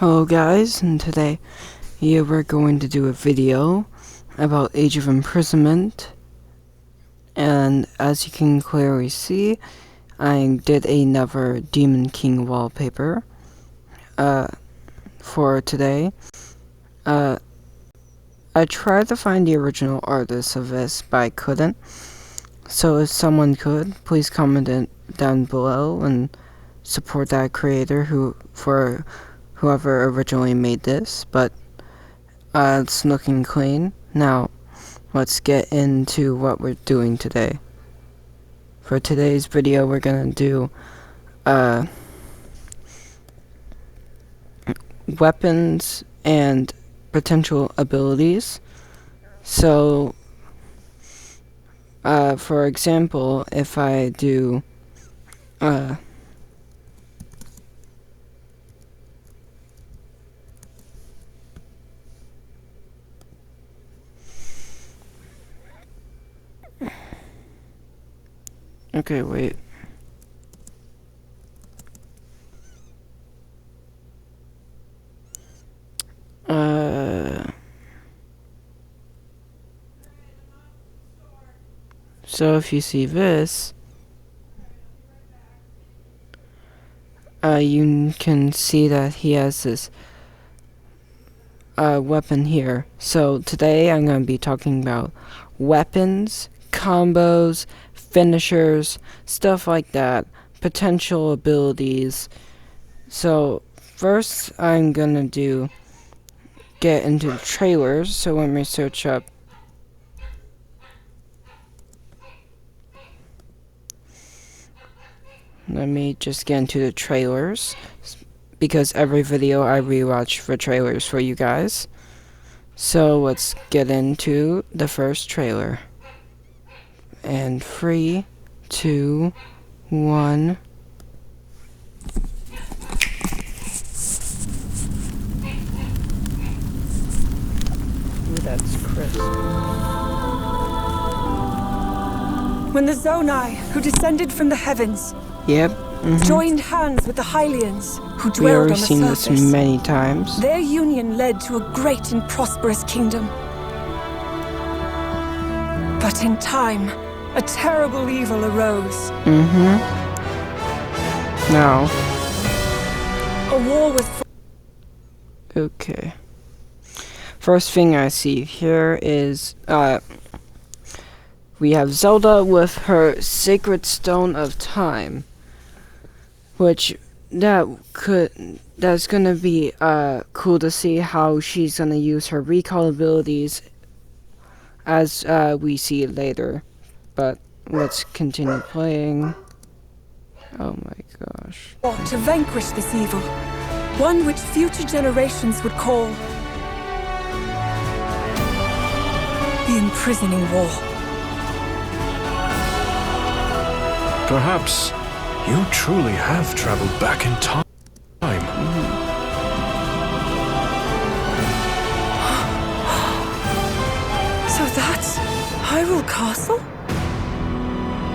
Hello guys, and today we're going to do a video about Age of Imprisonment, and as you can clearly see, I did another Demon King wallpaper for today. I tried to find the original artist of this, but I couldn't, so if someone could, please comment it down below and support that creator whoever originally made this, but it's looking clean. Now, let's get into what we're doing today. For today's video, we're gonna do weapons and potential abilities. So, for example, if I do okay, wait. So if you see this, you can see that he has this weapon here. So today I'm going to be talking about weapons, combos, finishers, stuff like that, potential abilities. So first I'm going to get into the trailers. So let me search up let me just get into the trailers, because every video I rewatch the trailers for you guys. So let's get into the first trailer. And 3, 2, 1. Ooh, that's crisp. When the Zonai, who descended from the heavens, joined hands with the Hylians, who dwelled on the surface. We've already seen this many times. Their union led to a great and prosperous kingdom. But in time, a terrible evil arose. Now. A war was... Okay. First thing I see here is, we have Zelda with her Sacred Stone of Time, which that's gonna be cool to see how she's gonna use her recall abilities as we see later. But let's continue playing. Oh my gosh. To vanquish this evil, one which future generations would call the Imprisoning War. Perhaps you truly have traveled back in time. So that's Hyrule Castle?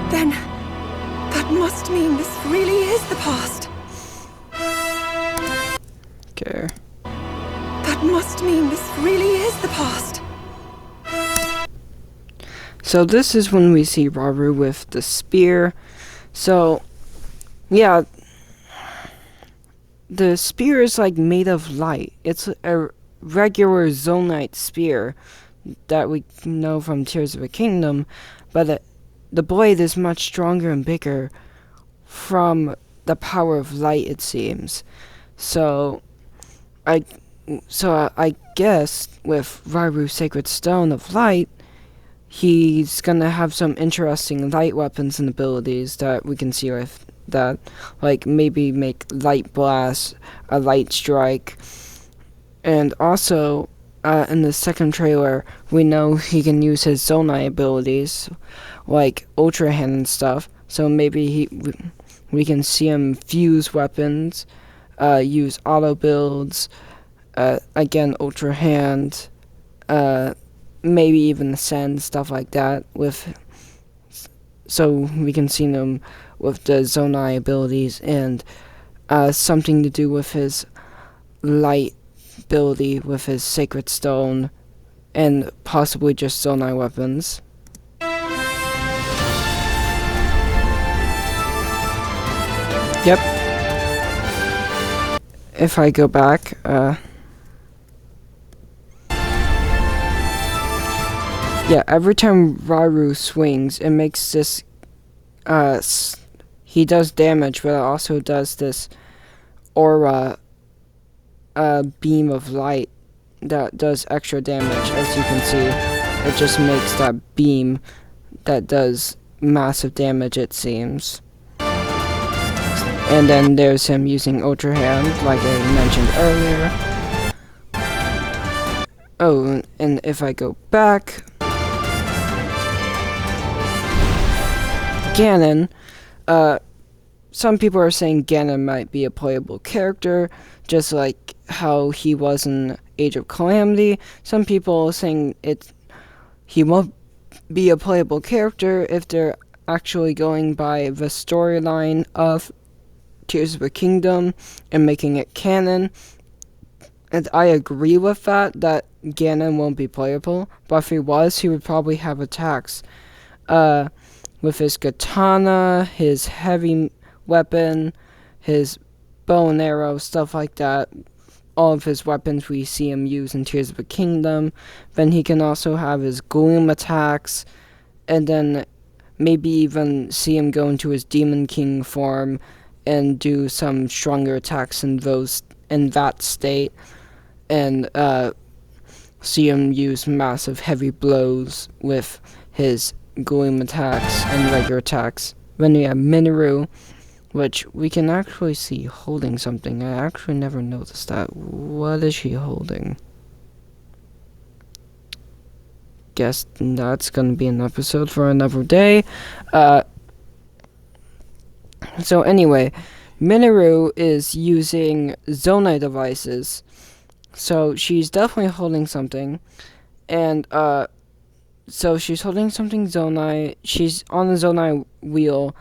Then that must mean this really is the past. Okay. That must mean this really is the past. So this is when we see Rauru with the spear. So, yeah, the spear is like made of light. It's a regular Zonite spear that we know from Tears of the Kingdom, but the blade is much stronger and bigger from the power of light, it seems. So I guess with Rauru's Sacred Stone of Light, he's gonna have some interesting light weapons and abilities that we can see with that, like maybe make light blast, a light strike, and also in the second trailer we know he can use his Zonai abilities like Ultra Hand and stuff. So maybe we can see him fuse weapons, use auto builds, again Ultra Hand, maybe even send stuff like that so we can see them with the Zonai abilities, and something to do with his light ability with his Sacred Stone and possibly just Zonai weapons. Yep. If I go back, yeah, every time Hyrule swings, it makes this, he does damage, but it also does this aura, beam of light that does extra damage. As you can see, it just makes that beam that does massive damage, it seems. And then there's him using Ultra Hand, like I mentioned earlier. Oh, and if I go back, Ganon, some people are saying Ganon might be a playable character, just like how he was in Age of Calamity. Some people are saying he won't be a playable character if they're actually going by the storyline of Tears of the Kingdom and making it canon. And I agree with that Ganon won't be playable, but if he was, he would probably have attacks with his katana, his heavy weapon, his bow and arrow, stuff like that. All of his weapons we see him use in Tears of the Kingdom. Then he can also have his gloom attacks, and then maybe even see him go into his Demon King form and do some stronger attacks in that state, and see him use massive heavy blows with his gloom attacks and regular attacks. Then we have Minoru, which we can actually see holding something. I actually never noticed that. What is she holding? Guess that's gonna be an episode for another day. So anyway, Minoru is using Zonai devices. So she's definitely holding something. And so she's holding something Zonai. She's on the Zonai wheel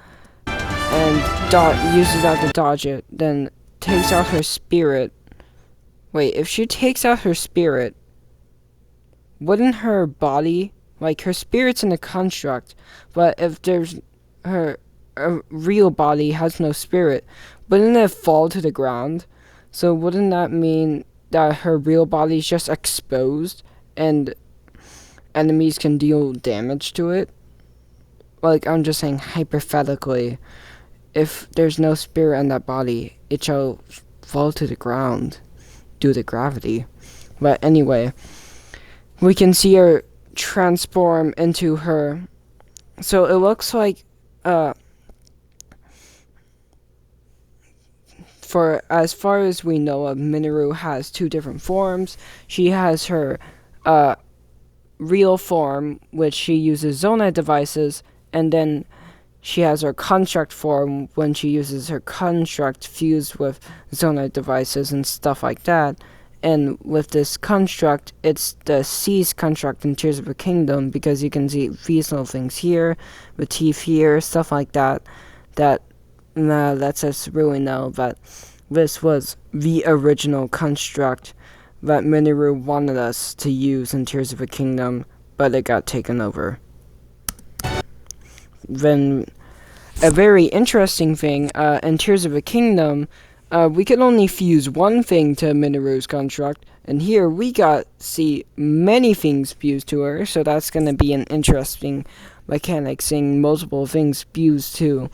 and uses that to dodge it. Then takes out her spirit. Wait, if she takes out her spirit, wouldn't her body, like her spirit's in a construct, but if there's her a real body has no spirit, wouldn't it fall to the ground? So wouldn't that mean that her real body is just exposed and enemies can deal damage to it? Like, I'm just saying hypothetically, if there's no spirit in that body, it shall fall to the ground due to gravity. But anyway, we can see her transform into her. So it looks like for as far as we know of, Minoru has two different forms. She has her real form, which she uses Zonai devices, and then she has her construct form when she uses her construct fused with Zonai devices and stuff like that. And with this construct, it's the C's construct in Tears of the Kingdom, because you can see these little things here, the teeth here, stuff like that. That lets us really know that this was the original construct that Minoru wanted us to use in Tears of the Kingdom, but it got taken over. Then, a very interesting thing, in Tears of the Kingdom, we could only fuse one thing to Minoru's construct, and here we got see many things fused to her, so that's going to be an interesting mechanic, seeing multiple things fused to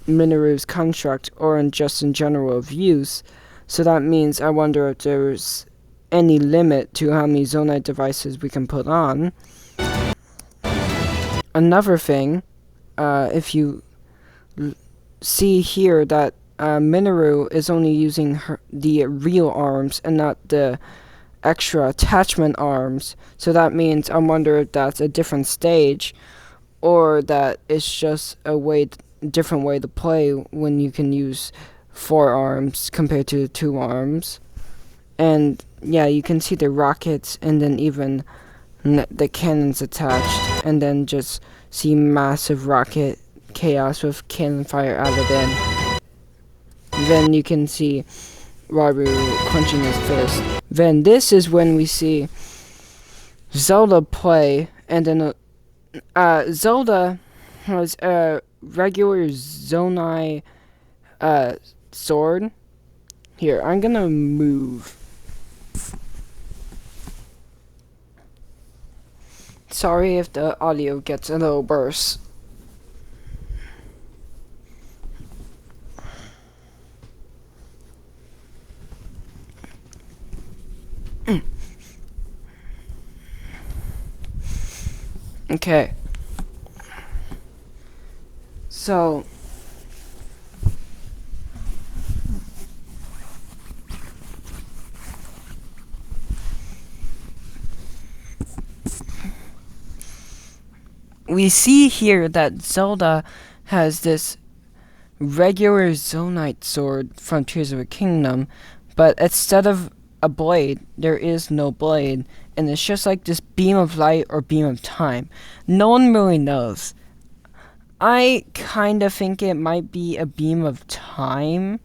Minoru's construct, or just in general of use. So that means I wonder if there's any limit to how many Zonai devices we can put on. Another thing, if you see here that Minoru is only using the real arms and not the extra attachment arms, so that means I wonder if that's a different stage, or that it's just a different way to play when you can use 4 arms compared to 2 arms. And yeah, you can see the rockets and then even the cannons attached, and then just see massive rocket chaos with cannon fire added in. Then you can see Raru clenching his fist. Then this is when we see Zelda play, and then Zelda has a regular Zonai sword. Here, I'm gonna move. Sorry if the audio gets a little worse. Okay. So we see here that Zelda has this regular Zonite sword from Tears of a Kingdom, but instead of a blade, there is no blade, and it's just like this beam of light or beam of time. No one really knows. I kind of think it might be a beam of time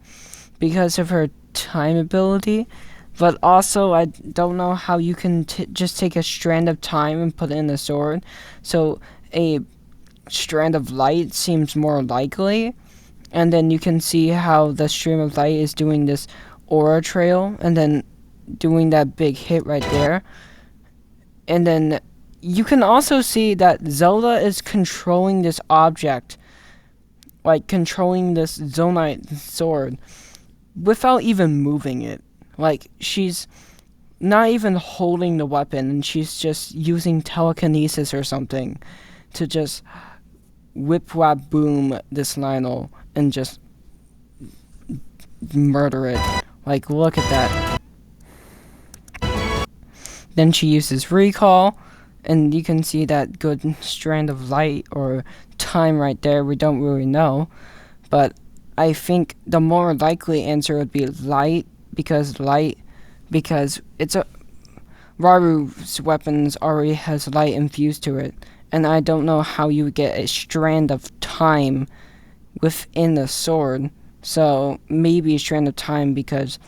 because of her time ability, but also I don't know how you can just take a strand of time and put it in a sword, so a strand of light seems more likely, and then you can see how the stream of light is doing this aura trail, and then doing that big hit right there. And then you can also see that Zelda is controlling this object, like controlling this Zonite sword, without even moving it. Like, she's not even holding the weapon, and she's just using telekinesis or something to just whip whap boom this Lionel and just murder it. Like, look at that. Then she uses recall, and you can see that good strand of light or time right there. We don't really know, but I think the more likely answer would be light, because it's a Raru's weapons already has light infused to it, and I don't know how you would get a strand of time within the sword. So maybe a strand of time because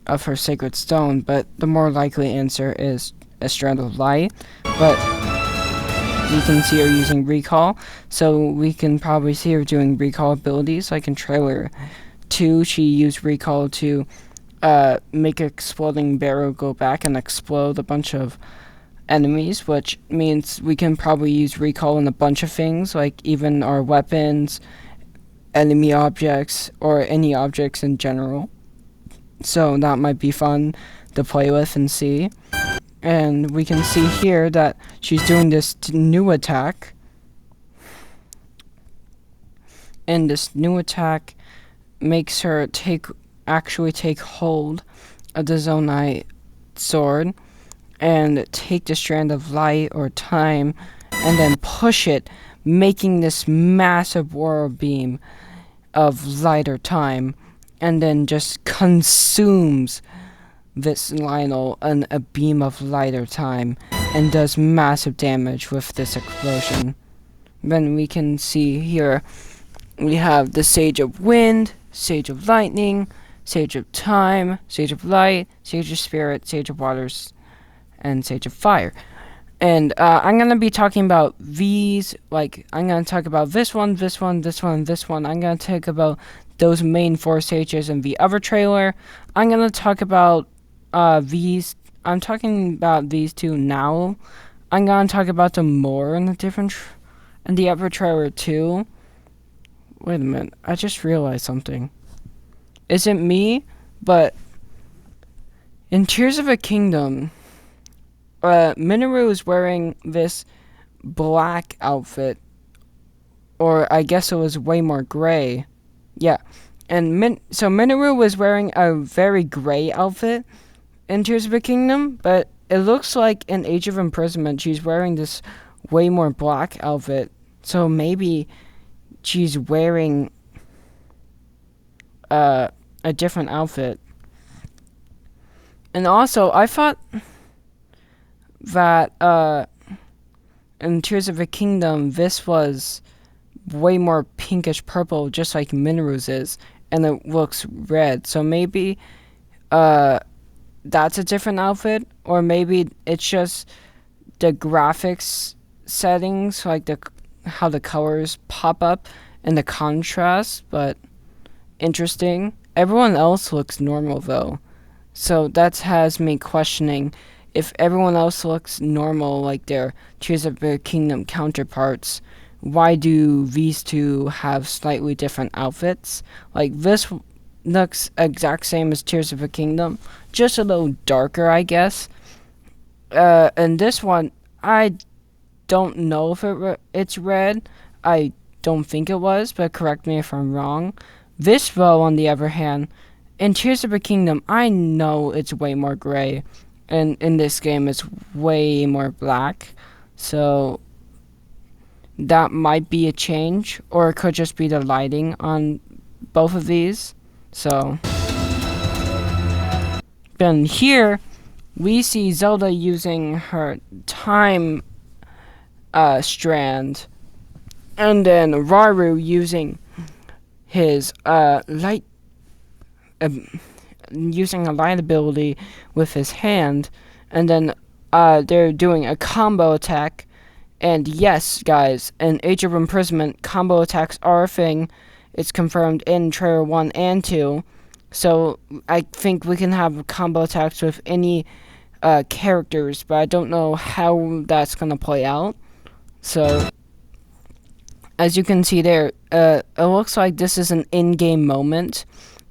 of her sacred stone, but the more likely answer is a strand of light. But you can see her using recall, so we can probably see her doing recall abilities. Like in trailer 2, she used recall to make an exploding barrel go back and explode a bunch of enemies, which means we can probably use recall in a bunch of things, like even our weapons, enemy objects, or any objects in general. So that might be fun to play with and see. And we can see here that she's doing this new attack. And this new attack makes her actually take hold of the Zonite sword and take the strand of light or time and then push it, making this massive whirl beam of light or time, and then just consumes this Lionel in a beam of light or time and does massive damage with this explosion. Then we can see here we have the Sage of Wind, Sage of Lightning, Sage of Time, Sage of Light, Sage of Spirit, Sage of Waters, and Sage of Fire. And I'm going to be talking about these, like, I'm going to talk about this one, this one, this one, this one. I'm going to talk about those main 4 stages in the other trailer. I'm going to talk about these. I'm talking about these 2 now. I'm going to talk about them more in the other trailer too. Wait a minute, I just realized something. Isn't me, but in Tears of a Kingdom, Minoru is wearing this black outfit, or I guess it was way more gray. Yeah, and so Minoru was wearing a very gray outfit in Tears of a Kingdom, but it looks like in Age of Imprisonment she's wearing this way more black outfit. So maybe she's wearing a different outfit. And also, I thought that in Tears of a Kingdom this was way more pinkish purple, just like Minoru's is, and it looks red. So maybe that's a different outfit, or maybe it's just the graphics settings, like the how the colors pop up and the contrast, but interesting. Everyone else looks normal though. So that has me questioning if everyone else looks normal like their Tears of the Kingdom counterparts, why do these two have slightly different outfits? Like this looks exact same as Tears of the Kingdom, just a little darker, I guess. And this one, I don't know if it's red. I don't think it was, but correct me if I'm wrong. This though, on the other hand, in Tears of the Kingdom, I know it's way more gray, and in this game, it's way more black. So that might be a change, or it could just be the lighting on both of these. So then here, we see Zelda using her time strand, and then Raru using his light, using a light ability with his hand, and then they're doing a combo attack. And yes, guys, in Age of Imprisonment, combo attacks are a thing. It's confirmed in trailer 1 and 2. So I think we can have combo attacks with any characters, but I don't know how that's gonna play out. So as you can see there, it looks like this is an in-game moment,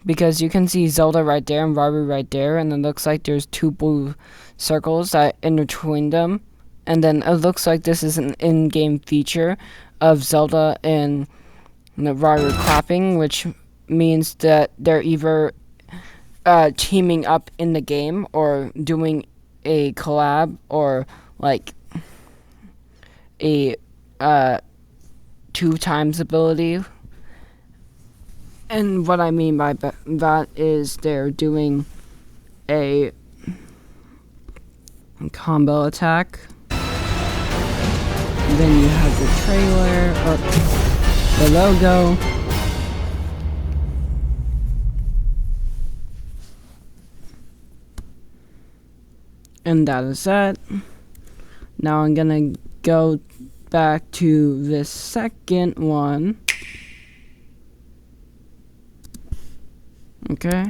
because you can see Zelda right there and Raru right there, and it looks like there's two blue circles that intertwine them, and then it looks like this is an in-game feature of Zelda and Raru clapping, which means that they're either teaming up in the game or doing a collab, or like a 2x ability. And what I mean by that is they're doing a combo attack. And then you have the trailer, or the logo. And that is that. Now I'm gonna go back to the second one. Okay.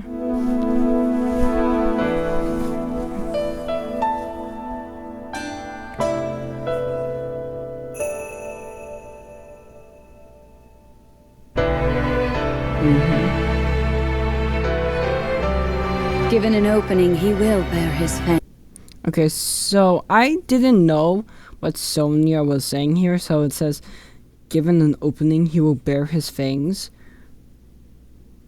Given an opening, he will bear his fate. Okay, so I didn't know what Sonia was saying here, so it says, given an opening, he will bear his fangs.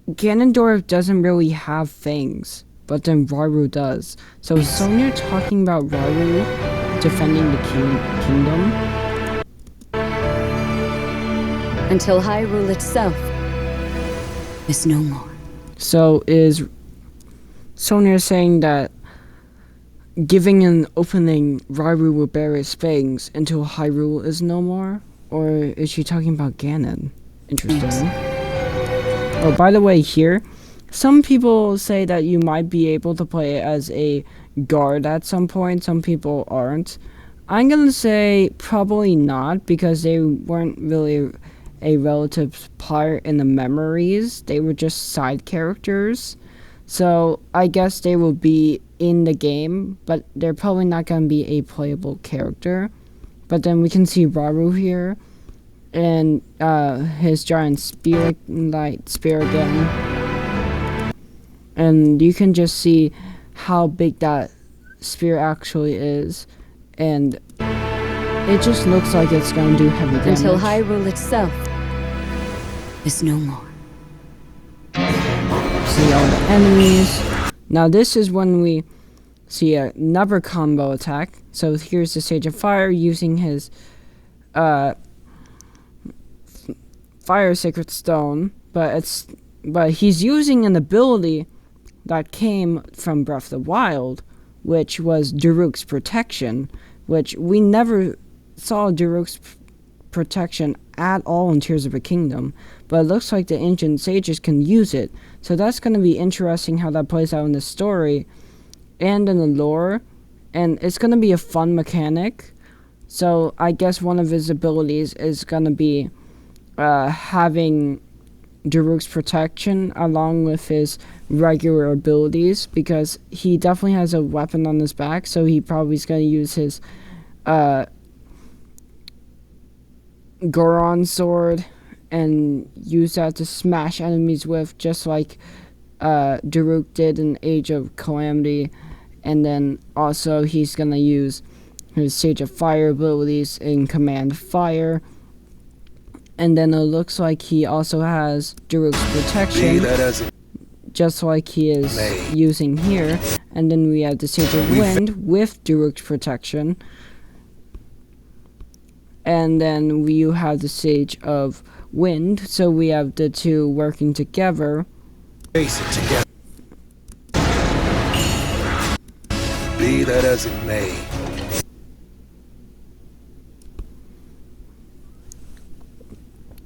Ganondorf doesn't really have fangs, but then Raru does. So is Sonia talking about Raru defending the kingdom? Until Hyrule itself is no more. So is Sonia saying that giving an opening, Raru will bear his fangs until Hyrule is no more? Or is she talking about Ganon? Interesting. Oh, by the way, here, some people say that you might be able to play as a guard at some point. Some people aren't. I'm gonna say probably not, because they weren't really a relative part in the memories. They were just side characters. So I guess they will be in the game, but they're probably not going to be a playable character. But then we can see Raru here, and his giant light spear again. And you can just see how big that spear actually is, and it just looks like it's going to do heavy damage. Until Hyrule itself is no more. See all the enemies. Now this is when we see another combo attack. So here's the Sage of Fire using his Fire Sacred Stone, but he's using an ability that came from Breath of the Wild, which was Daruk's Protection, which we never saw Daruk's protection at all in Tears of a Kingdom, but it looks like the ancient sages can use it. So that's going to be interesting how that plays out in the story and in the lore, and it's going to be a fun mechanic. So I guess one of his abilities is going to be having Daruk's protection along with his regular abilities, because he definitely has a weapon on his back, so he probably is going to use his Goron sword and use that to smash enemies with, just like Daruk did in Age of Calamity. And then also he's going to use his Sage of Fire abilities in Command Fire. And then it looks like he also has Daruk's protection, just like he is using here. And then we have the Sage of Wind with Daruk's protection. And then you have the Sage of Wind, so we have the two working together. Face it together. Be that as it may.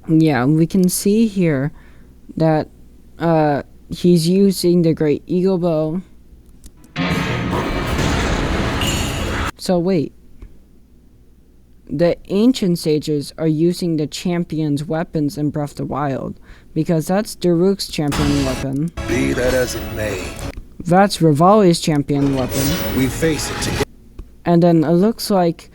Yeah, we can see here that he's using the Great Eagle Bow. So wait. The ancient sages are using the champion's weapons in Breath of the Wild, because that's Daruk's champion weapon. Be that as it may. That's Rivali's champion weapon. We face it together. And then it looks like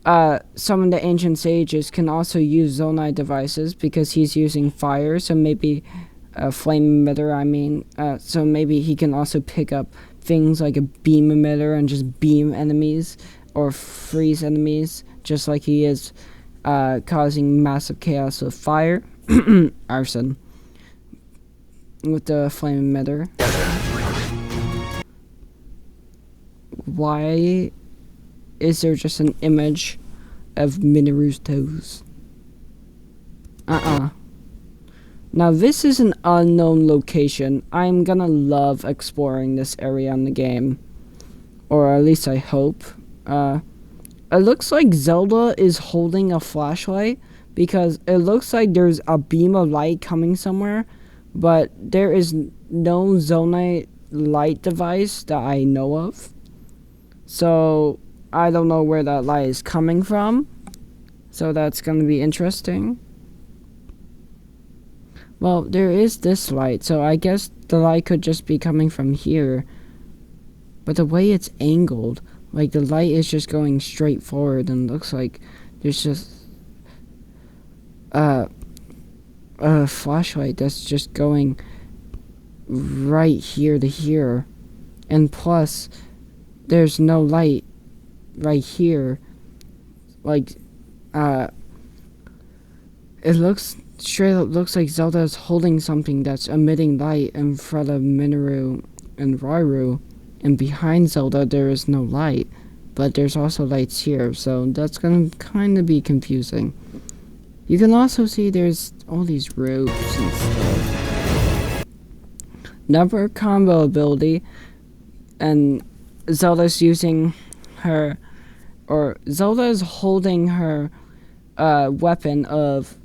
some of the ancient sages can also use Zonai devices, because he's using fire, so maybe a flame emitter, so maybe he can also pick up things like a beam emitter and just beam enemies or freeze enemies, just like he is causing massive chaos with fire. Arson. With the flame emitter. Why is there just an image of Mineru's toes? Now this is an unknown location. I'm gonna love exploring this area in the game. Or at least I hope. It looks like Zelda is holding a flashlight, because it looks like there's a beam of light coming somewhere, but there is no Zonai light device that I know of. So I don't know where that light is coming from. So that's going to be interesting. Well, there is this light, so I guess the light could just be coming from here. But the way it's angled, like the light is just going straight forward, and looks like there's just a flashlight that's just going right here to here. And plus, there's no light right here. Like, it looks straight up looks like Zelda is holding something that's emitting light in front of Mineru and Hyrule. And behind Zelda there is no light, but there's also lights here, so that's gonna kind of be confusing. You can also see there's all these ropes and stuff. Another combo ability, and Zelda's using her, or Zelda is holding her weapon of,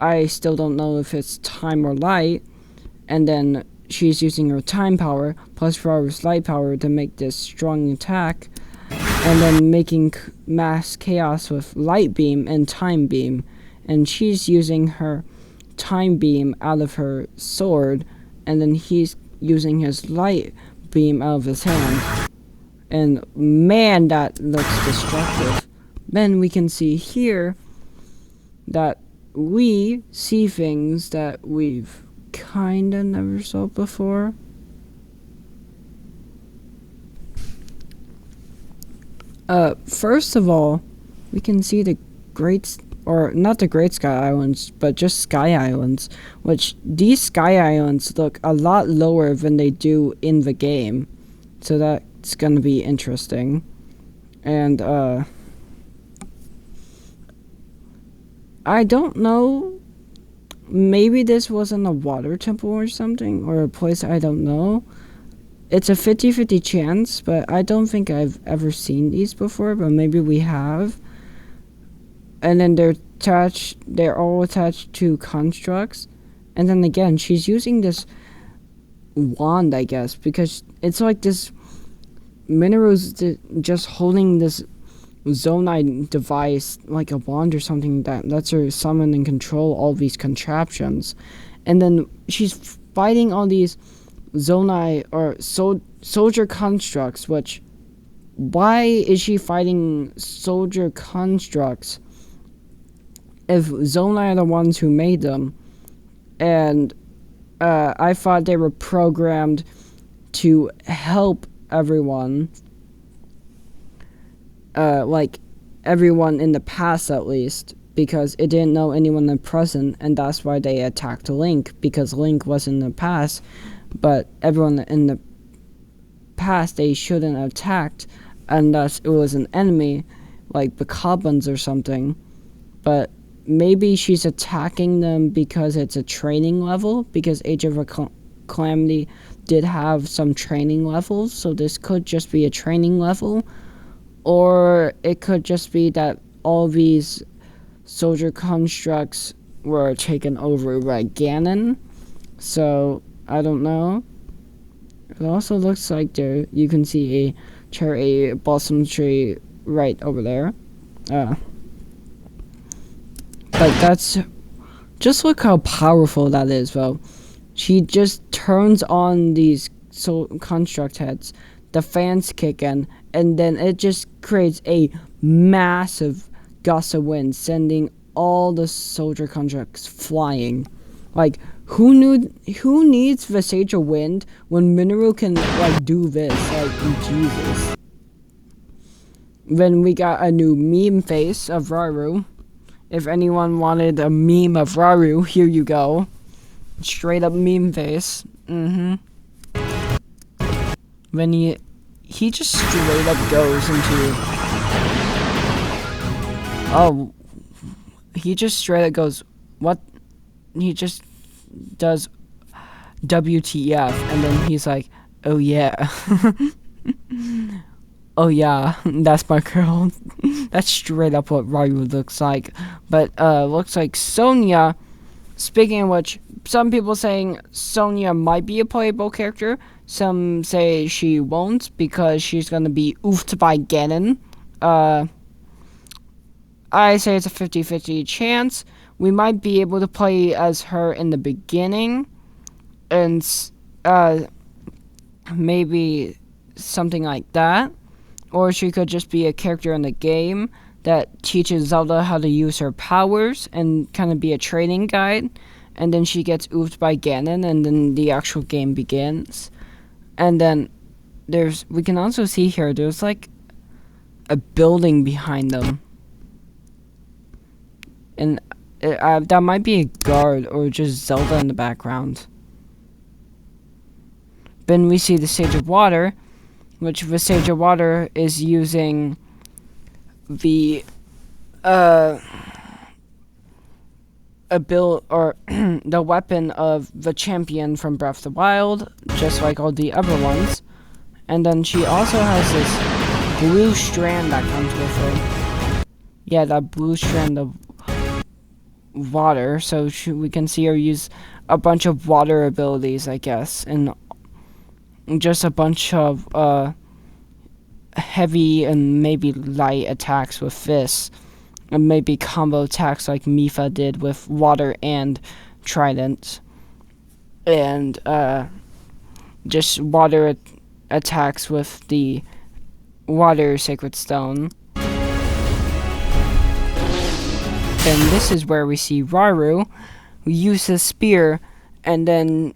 I still don't know if it's time or light, and then she's using her time power plus Ferrari's light power to make this strong attack, and then making mass chaos with light beam and time beam. And she's using her time beam out of her sword, and then he's using his light beam out of his hand. And man, that looks destructive. Then we can see here that we see things that we've kinda never saw before. First of all, we can see the or not the Great Sky Islands, but just Sky Islands, which these Sky Islands look a lot lower than they do in the game. So that's gonna be interesting. And, I don't know, maybe this wasn't a water temple or something, or a place I don't know. It's a 50-50 chance, but I don't think I've ever seen these before, but maybe we have. And then they're all attached to constructs. And then again, she's using this wand, I guess, because it's like this Mineru's just holding this Zonai device, like a wand or something, that lets her summon and control all these contraptions. And then she's fighting all these Zonai or soldier constructs, which, why is she fighting soldier constructs if Zonai are the ones who made them? And I thought they were programmed to help everyone, like everyone in the past at least, because it didn't know anyone in the present, and that's why they attacked Link, because Link was in the past, but everyone in the past they shouldn't have attacked unless it was an enemy, like the Goblins or something. But maybe she's attacking them because it's a training level, because Age of Calamity did have some training levels, so this could just be a training level. Or it could just be that all these soldier constructs were taken over by Ganon. So, I don't know. It also looks like there you can see a cherry blossom tree right over there. But that's... just look how powerful that is, though. She just turns on these construct heads, the fans kick in, and then it just creates a massive gust of wind, sending all the soldier constructs flying. Like, who needs the Sage of Wind when Mineru can, like, do this? Like, Jesus. Then we got a new meme face of Rauru. If anyone wanted a meme of Rauru, here you go. Straight up meme face. Then he just straight up goes into... oh, he just straight up goes, what? He just does WTF, and then he's like, oh yeah. Oh yeah, that's my girl. That's straight up what Ryu looks like. But looks like Sonya, speaking of which, some people saying Sonya might be a playable character. Some say she won't because she's gonna be oofed by Ganon. I say it's a 50-50 chance. We might be able to play as her in the beginning, and maybe something like that. Or she could just be a character in the game that teaches Zelda how to use her powers and kind of be a training guide. And then she gets oofed by Ganon, and then the actual game begins. And then we can also see here, there's like a building behind them. And that might be a guard or just Zelda in the background. Then we see the Sage of Water, which the Sage of Water is using the the weapon of the champion from Breath of the Wild, just like all the other ones. And then she also has this blue strand that comes with her. Yeah, that blue strand of water, so we can see her use a bunch of water abilities, I guess, and just a bunch of heavy and maybe light attacks with fists, and maybe combo attacks like Mipha did with water and trident, and just water attacks with the water sacred stone. And this is where we see Rauru, who uses his spear and then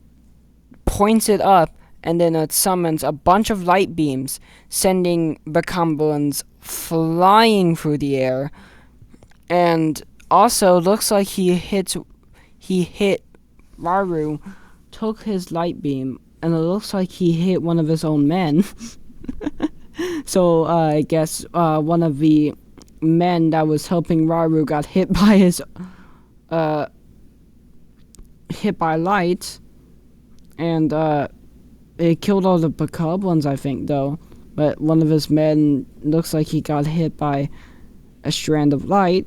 points it up, and then it summons a bunch of light beams, sending the Goblins flying through the air. And also looks like he hit Rauru, took his light beam, and it looks like he hit one of his own men. So I guess one of the men that was helping Rauru got hit by his hit by light, and it killed all the Goblins, I think, though. But one of his men looks like he got hit by a strand of light,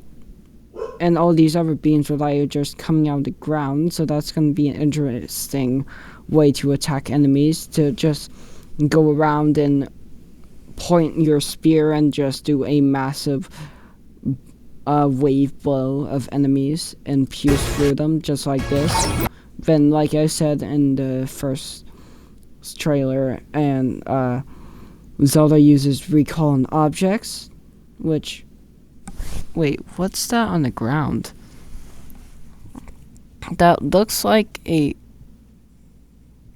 and all these other beams of light are just coming out of the ground, so that's going to be an interesting way to attack enemies, to just go around and point your spear and just do a massive wave blow of enemies and pierce through them just like this. Then, like I said in the first trailer, and Zelda uses recall on objects, which, wait, what's that on the ground? That looks like a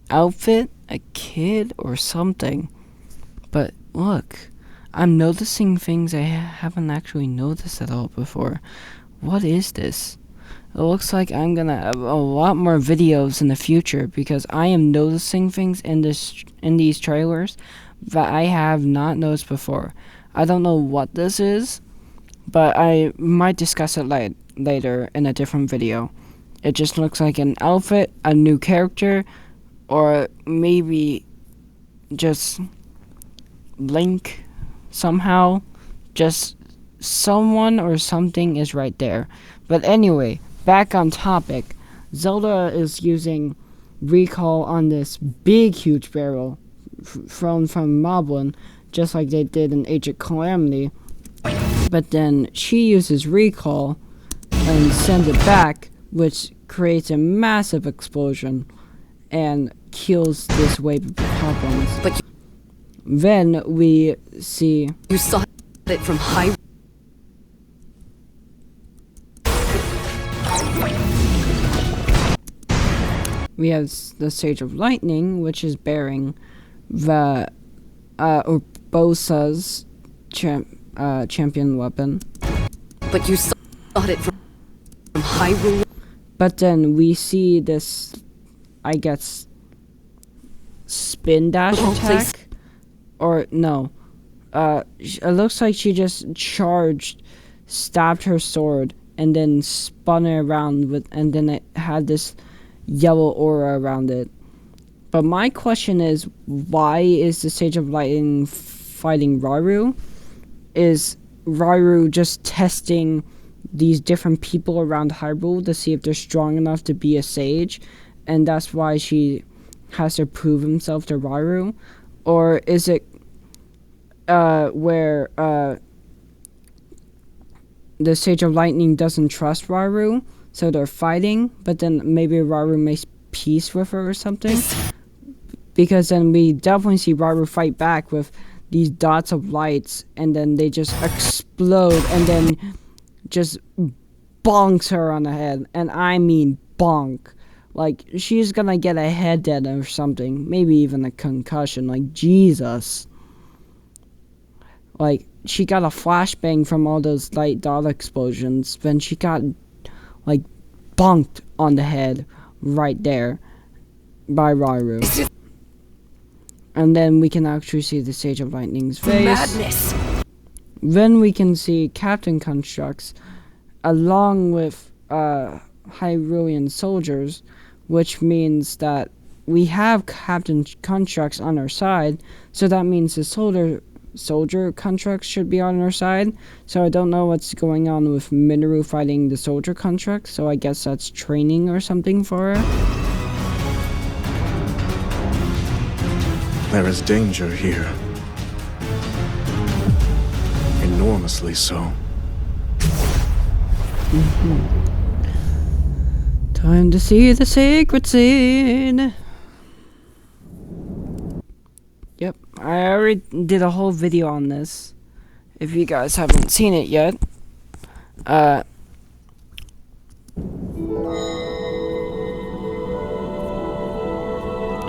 outfit, a kid or something. But look, I'm noticing things I haven't actually noticed at all before. What is this? It looks like I'm gonna have a lot more videos in the future, because I am noticing things in these trailers that I have not noticed before. I don't know what this is, but I might discuss it later in a different video. It just looks like an outfit, a new character, or maybe just Link somehow. Just someone or something is right there. But anyway, back on topic. Zelda is using recall on this big huge barrel thrown from Moblin, just like they did in Age of Calamity. But then she uses recall and sends it back, which creates a massive explosion and kills this wave of problems. But Then we see you saw it from Hyrule. we have the Sage of Lightning, which is bearing the Urbosa's champion weapon. But you saw it from Hyrule. But then we see this, I guess, spin dash Oh, attack. please. Or no. It looks like she just charged, stabbed her sword, and then spun it around with, and then it had this yellow aura around it. But my question is, why is the Sage of Lightning fighting Hyrule? Is Hyrule just testing these different people around Hyrule to see if they're strong enough to be a sage, and that's why she has to prove himself to Hyrule? Or is it where the Sage of Lightning doesn't trust Hyrule, so they're fighting, but then maybe Hyrule makes peace with her or something? Because then we definitely see Hyrule fight back with these dots of lights, and then they just explode, and then just bonks her on the head. And I mean bonk. Like, she's gonna get a head dead or something. Maybe even a concussion. Like, Jesus. Like, she got a flashbang from all those light dot explosions. Then she got, like, bonked on the head right there by Hyrule. And then we can actually see the Sage of Lightning's face. Madness! Then we can see Captain Constructs along with Hyrulean soldiers, which means that we have Captain Constructs on our side, so that means the soldier Constructs should be on our side. So I don't know what's going on with Minoru fighting the soldier Constructs, so I guess that's training or something for her. There is danger here. Enormously so. Time to see the sacred scene. Yep, I already did a whole video on this. If you guys haven't seen it yet.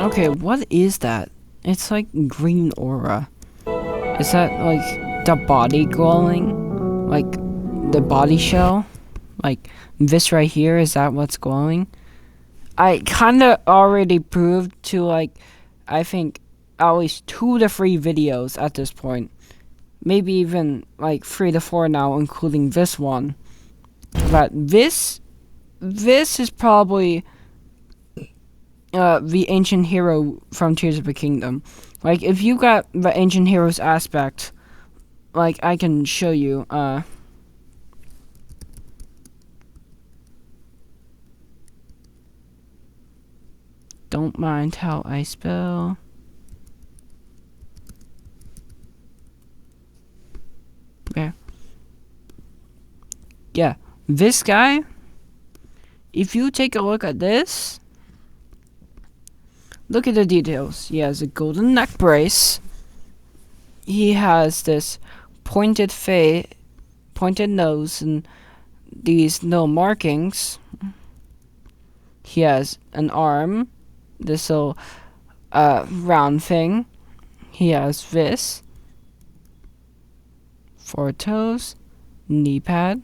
Okay, what is that? It's like green aura. Is that like the body glowing? Like the body shell? Like this right here, is that what's glowing? I kinda already proved to, like, I think at least 2 to 3 videos at this point. Maybe even like 3 to 4 now, including this one. But this is probably the ancient hero from Tears of the Kingdom. Like, if you got the ancient hero's aspect, like, I can show you, Don't mind how I spell. Okay. Yeah, this guy, if you take a look at this, look at the details. He has a golden neck brace. He has this pointed face, pointed nose, and these little markings. He has an arm, this little round thing. He has this. 4 toes, knee pad.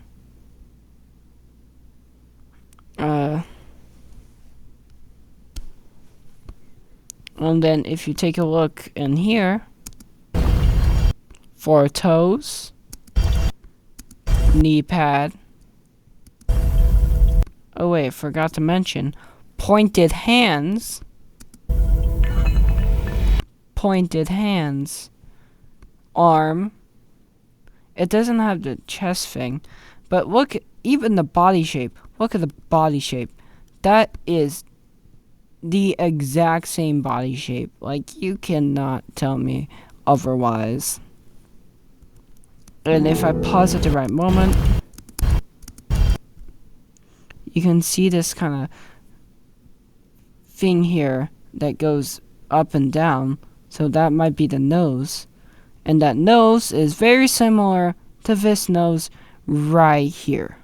And then if you take a look in here, 4 toes, knee pad. Oh wait, forgot to mention, pointed hands. Pointed hands. Arm. It doesn't have the chest thing, but look, even the body shape. Look at the body shape. That is the exact same body shape. Like, you cannot tell me otherwise. And if I pause at the right moment, you can see this kind of thing here that goes up and down. So that might be the nose. And that nose is very similar to this nose right here.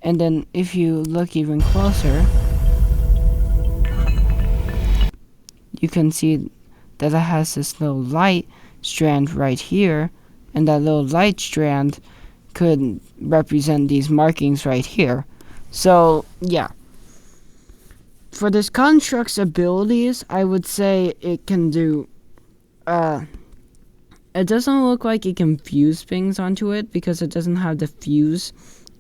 And then if you look even closer, you can see that it has this little light strand right here. And that little light strand could represent these markings right here. So, yeah. For this construct's abilities, I would say it can do, it doesn't look like it can fuse things onto it because it doesn't have the fuse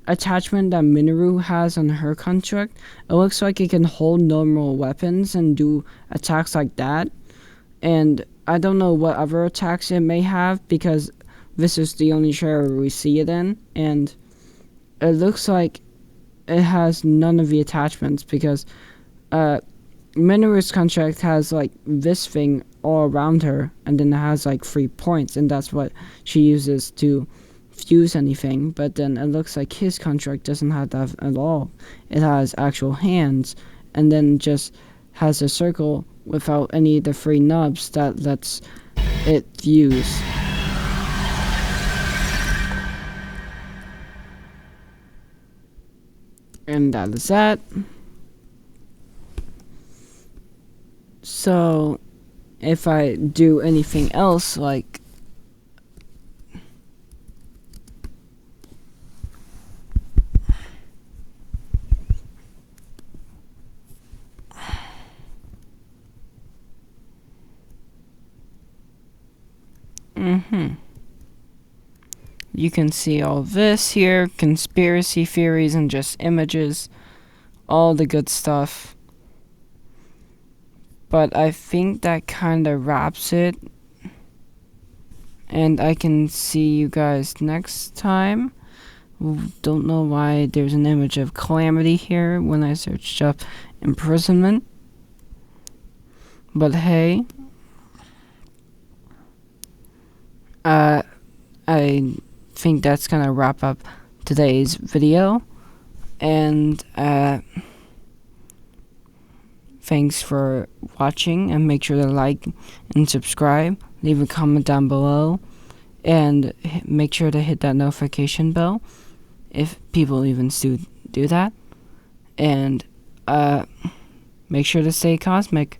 attachment that Minoru has on her construct. It looks like it can hold normal weapons and do attacks like that. And I don't know what other attacks it may have because this is the only trailer we see it in. And it looks like it has none of the attachments because Minoru's contract has like this thing all around her, and then it has like 3 points, and that's what she uses to fuse anything. But then it looks like his contract doesn't have that at all. It has actual hands, and then just has a circle without any of the 3 knobs that lets it fuse. And that is that. So, if I do anything else, like you can see all this here, conspiracy theories and just images, all the good stuff. But I think that kind of wraps it. And I can see you guys next time. Don't know why there's an image of Calamity here when I searched up Imprisonment. But hey. I think that's gonna wrap up today's video. And thanks for watching, and make sure to like and subscribe. Leave a comment down below, and make sure to hit that notification bell if people even do that. And make sure to stay cosmic.